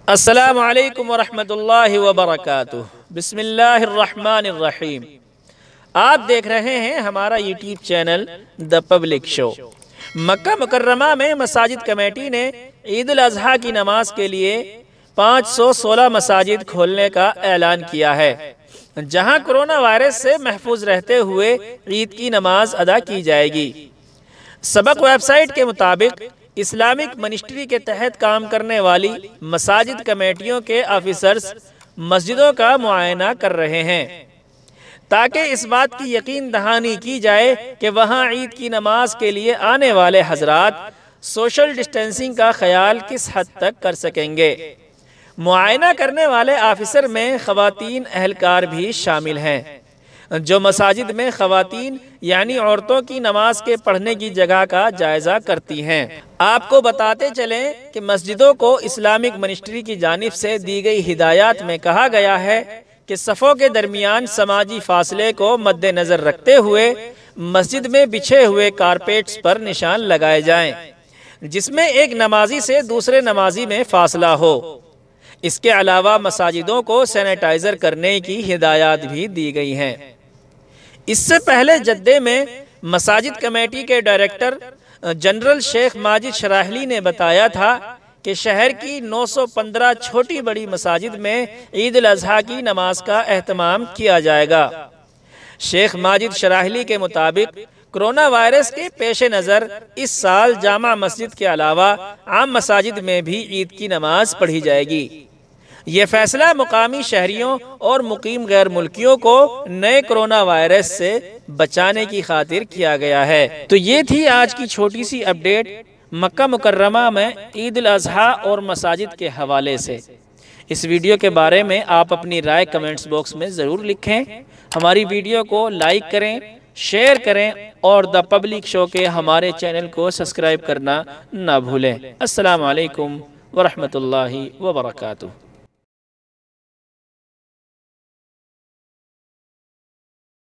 अस्सलामु अलैकुम वरहमतुल्लाहि वबरकातुहू। बिस्मिल्लाहिर्रहमानिर्रहीम। आप देख रहे हैं हमारा YouTube channel the public show. Makkah Mukarramah में मसाजिद कमेटी ने ईद उल अजहा की नमाज के लिए 516 मसाजिद खोलने का ऐलान किया है, जहां कोरोना वायरस से महफूज रहते हुए ईद की नमाज अदा की जाएगी। सबक वेबसाइट के मुताबिक इस्लामिक मिनिस्ट्री के तहत काम करने वाली मसाजिद कमेटियों के ऑफिसर्स मस्जिदों का मुआयना कर रहे हैं, ताकि इस बात की यकीन दहानी की जाए कि वहां ईद की नमाज के लिए आने वाले हजरात सोशल डिस्टेंसिंग का ख्याल किस हद तक कर सकेंगे। मुआयना करने वाले ऑफिसर में ख़वातीन अहलकार भी शामिल हैं, जो मसाजिद में ख़वातीन यानी औरतों की नमाज के पढ़ने की जगह का जायज़ा करती हैं। आपको बताते चलें कि मस्जिदों को इस्लामिक मिनिस्ट्री की जानिब से दी गई हिदायत में कहा गया है कि सफ़ों के दरमियान समाजी फासले को मद्देनज़र रखते हुए मस्जिद में बिछे हुए कारपेट्स पर निशान लगाए जाएं, जिसमें एक नमाजी से दूसरे नमाजी में फासला हो। इसके अलावा मसाजिदों को सैनिटाइज़र करने की हिदायत भी दी गई हैं। इससे पहले जद्दे में मसाजिद कमेटी के डायरेक्टर जनरल शेख माजिद शराहली ने बताया था कि शहर की 915 छोटी बड़ी मसाजिद में ईद उल अजहा की नमाज का एहतमाम किया जाएगा। शेख माजिद शराहली के मुताबिक कोरोना वायरस के पेश नज़र इस साल जामा मस्जिद के अलावा आम मसाजिद में भी ईद की नमाज पढ़ी जाएगी। ये फैसला मुकामी शहरियों और मुकीम गैर मुल्कियों को नए कोरोना वायरस से बचाने की खातिर किया गया है। तो ये थी आज की छोटी सी अपडेट मक्का मुकर्रमा में ईद उल अजहा और मसाजिद के हवाले से। इस वीडियो के बारे में आप अपनी राय कमेंट्स बॉक्स में ज़रूर लिखें। हमारी वीडियो को लाइक करें, शेयर करें और द पब्लिक शो के हमारे चैनल को सब्सक्राइब करना ना भूलें। अस्सलामु अलैकुम वरहमतुल्लाहि वबरकातुहू।